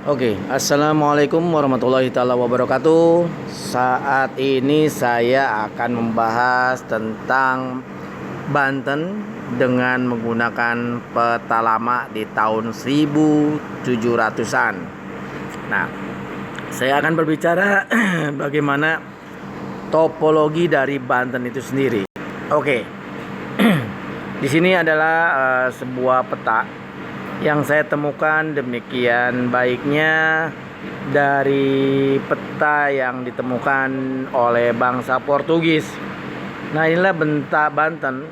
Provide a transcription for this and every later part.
Oke, assalamualaikum warahmatullahi taala wabarakatuh. Saat ini saya akan membahas tentang Banten dengan menggunakan peta lama di tahun 1700-an. Nah, saya akan berbicara bagaimana topologi dari Banten itu sendiri. Oke, di sini adalah sebuah peta yang saya temukan demikian baiknya dari peta yang ditemukan oleh bangsa Portugis. Nah, inilah Banten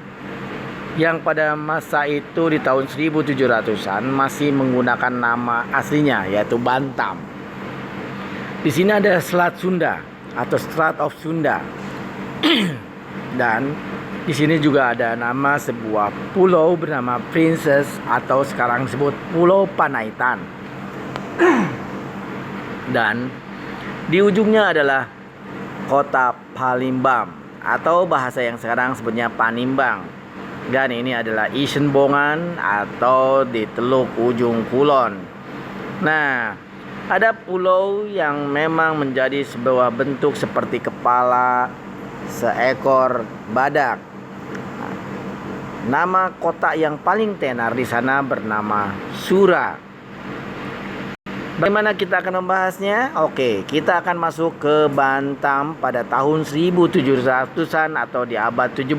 yang pada masa itu di tahun 1700-an masih menggunakan nama aslinya yaitu Bantam. Di sini ada Selat Sunda atau Strait of Sunda. Dan di sini juga ada nama sebuah pulau bernama Princess atau sekarang disebut Pulau Panaitan. Dan di ujungnya adalah kota Palembang atau bahasa yang sekarang sebutnya Panimbang. Dan ini adalah Isenbongan atau di Teluk Ujung Kulon. Nah, ada pulau yang memang menjadi sebuah bentuk seperti kepala seekor badak. Nama kota yang paling tenar di sana bernama Sura. Bagaimana kita akan membahasnya? Oke, kita akan masuk ke Bantam pada tahun 1700-an atau di abad 17.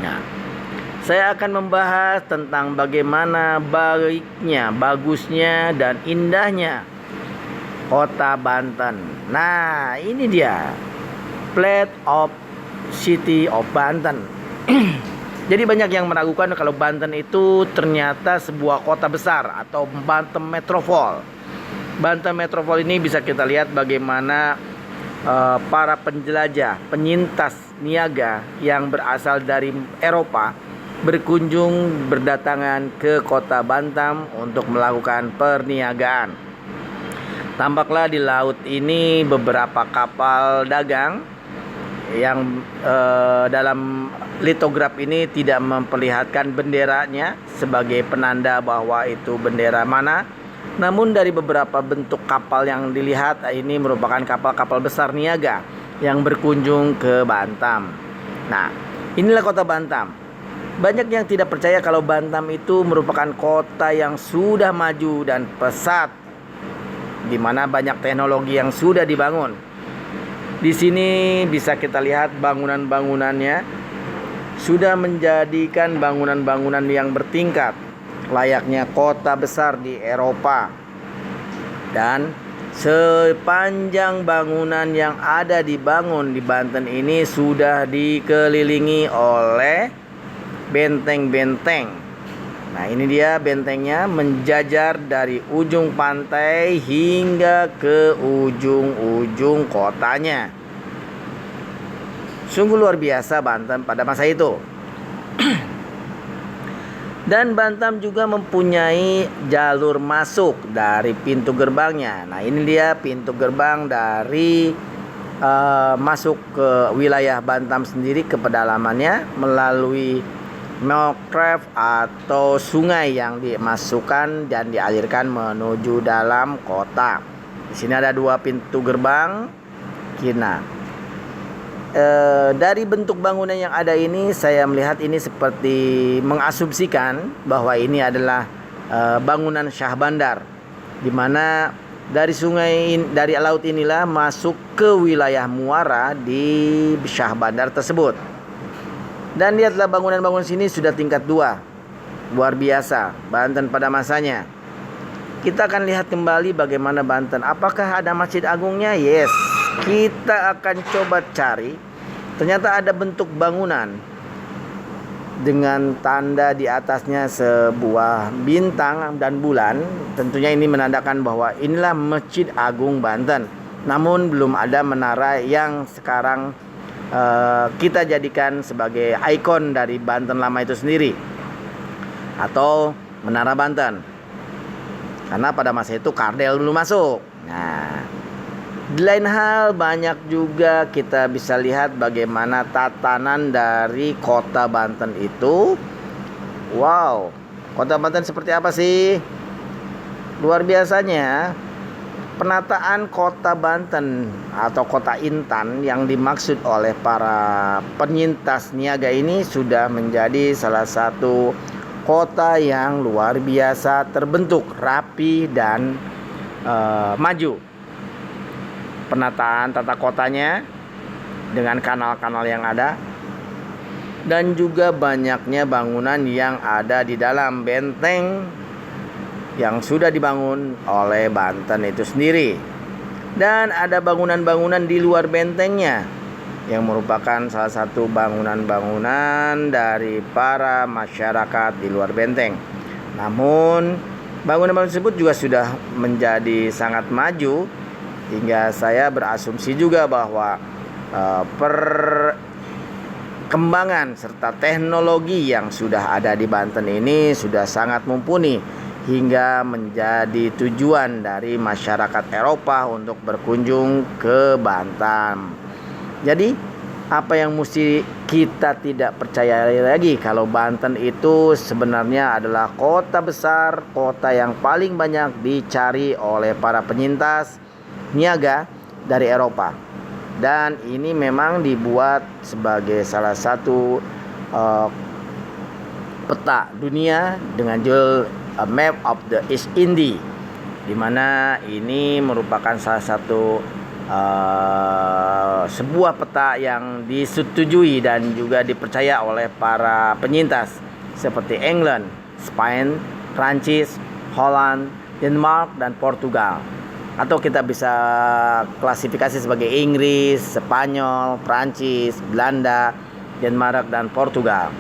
Nah, saya akan membahas tentang bagaimana baiknya, bagusnya, dan indahnya kota Banten. Nah, ini dia Plate of City of Banten. Jadi banyak yang meragukan kalau Banten itu ternyata sebuah kota besar atau Banten Metropol. Banten Metropol ini bisa kita lihat bagaimana para penjelajah, penyintas niaga yang berasal dari Eropa berkunjung berdatangan ke kota Bantam untuk melakukan perniagaan. Tampaklah di laut ini beberapa kapal dagang yang dalam litograf ini tidak memperlihatkan benderanya sebagai penanda bahwa itu bendera mana. Namun dari beberapa bentuk kapal yang dilihat ini merupakan kapal-kapal besar niaga yang berkunjung ke Bantam. Nah, inilah kota Bantam. Banyak yang tidak percaya kalau Bantam itu merupakan kota yang sudah maju dan pesat, di mana banyak teknologi yang sudah dibangun. Di sini bisa kita lihat bangunan-bangunannya sudah menjadikan bangunan-bangunan yang bertingkat layaknya kota besar di Eropa. Dan sepanjang bangunan yang ada dibangun di Banten ini sudah dikelilingi oleh benteng-benteng. Nah, ini dia bentengnya menjajar dari ujung pantai hingga ke ujung-ujung kotanya. Sungguh luar biasa Banten pada masa itu. Dan Bantam juga mempunyai jalur masuk dari pintu gerbangnya. Nah, ini dia pintu gerbang dari masuk ke wilayah Bantam sendiri ke pedalamannya melalui Mokref atau sungai yang dimasukkan dan dialirkan menuju dalam kota. Di sini ada dua pintu gerbang. Dari bentuk bangunan yang ada ini, saya melihat ini seperti mengasumsikan bahwa ini adalah bangunan Syah Bandar, di mana dari laut inilah masuk ke wilayah muara di Syah Bandar tersebut. Dan lihatlah bangunan-bangunan sini sudah tingkat 2. Luar biasa Banten pada masanya. Kita akan lihat kembali bagaimana Banten. Apakah ada Masjid Agungnya? Yes. Kita akan coba cari. Ternyata ada bentuk bangunan dengan tanda di atasnya sebuah bintang dan bulan. Tentunya ini menandakan bahwa inilah Masjid Agung Banten. Namun belum ada menara yang sekarang kita jadikan sebagai ikon dari Banten lama itu sendiri, atau Menara Banten, karena pada masa itu kardel belum masuk. Nah, di lain hal banyak juga kita bisa lihat bagaimana tatanan dari kota Banten itu. Wow, kota Banten seperti apa sih? luar biasanya penataan kota Banten atau kota Intan yang dimaksud oleh para penyintas niaga ini sudah menjadi salah satu kota yang luar biasa terbentuk, rapi dan maju. Penataan tata kotanya dengan kanal-kanal yang ada, dan juga banyaknya bangunan yang ada di dalam benteng yang sudah dibangun oleh Banten itu sendiri. Dan ada bangunan-bangunan di luar bentengnya yang merupakan salah satu bangunan-bangunan dari para masyarakat di luar benteng. Namun bangunan-bangunan tersebut juga sudah menjadi sangat maju, hingga saya berasumsi juga bahwa perkembangan serta teknologi yang sudah ada di Banten ini sudah sangat mumpuni hingga menjadi tujuan dari masyarakat Eropa untuk berkunjung ke Batam. Jadi apa yang mesti kita tidak percaya lagi, kalau Banten itu sebenarnya adalah kota besar, kota yang paling banyak dicari oleh para penyintas niaga dari Eropa. Dan ini memang dibuat sebagai salah satu peta dunia dengan judul A Map of the East Indies, di mana ini merupakan salah satu sebuah peta yang disetujui dan juga dipercaya oleh para penyintas seperti England, Spain, Prancis, Holland, Denmark, dan Portugal. Atau kita bisa klasifikasi sebagai Inggris, Spanyol, Prancis, Belanda, Denmark, dan Portugal.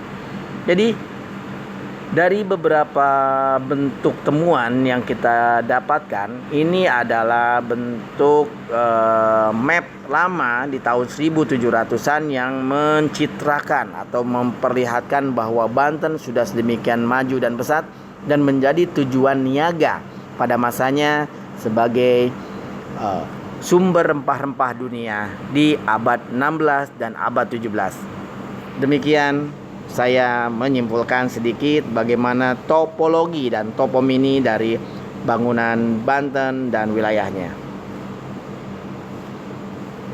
Jadi dari beberapa bentuk temuan yang kita dapatkan, ini adalah bentuk map lama di tahun 1700-an yang mencitrakan atau memperlihatkan bahwa Banten sudah sedemikian maju dan pesat dan menjadi tujuan niaga pada masanya sebagai sumber rempah-rempah dunia di abad 16 dan abad 17. Demikian saya menyimpulkan sedikit bagaimana topologi dan topomini dari bangunan Banten dan wilayahnya.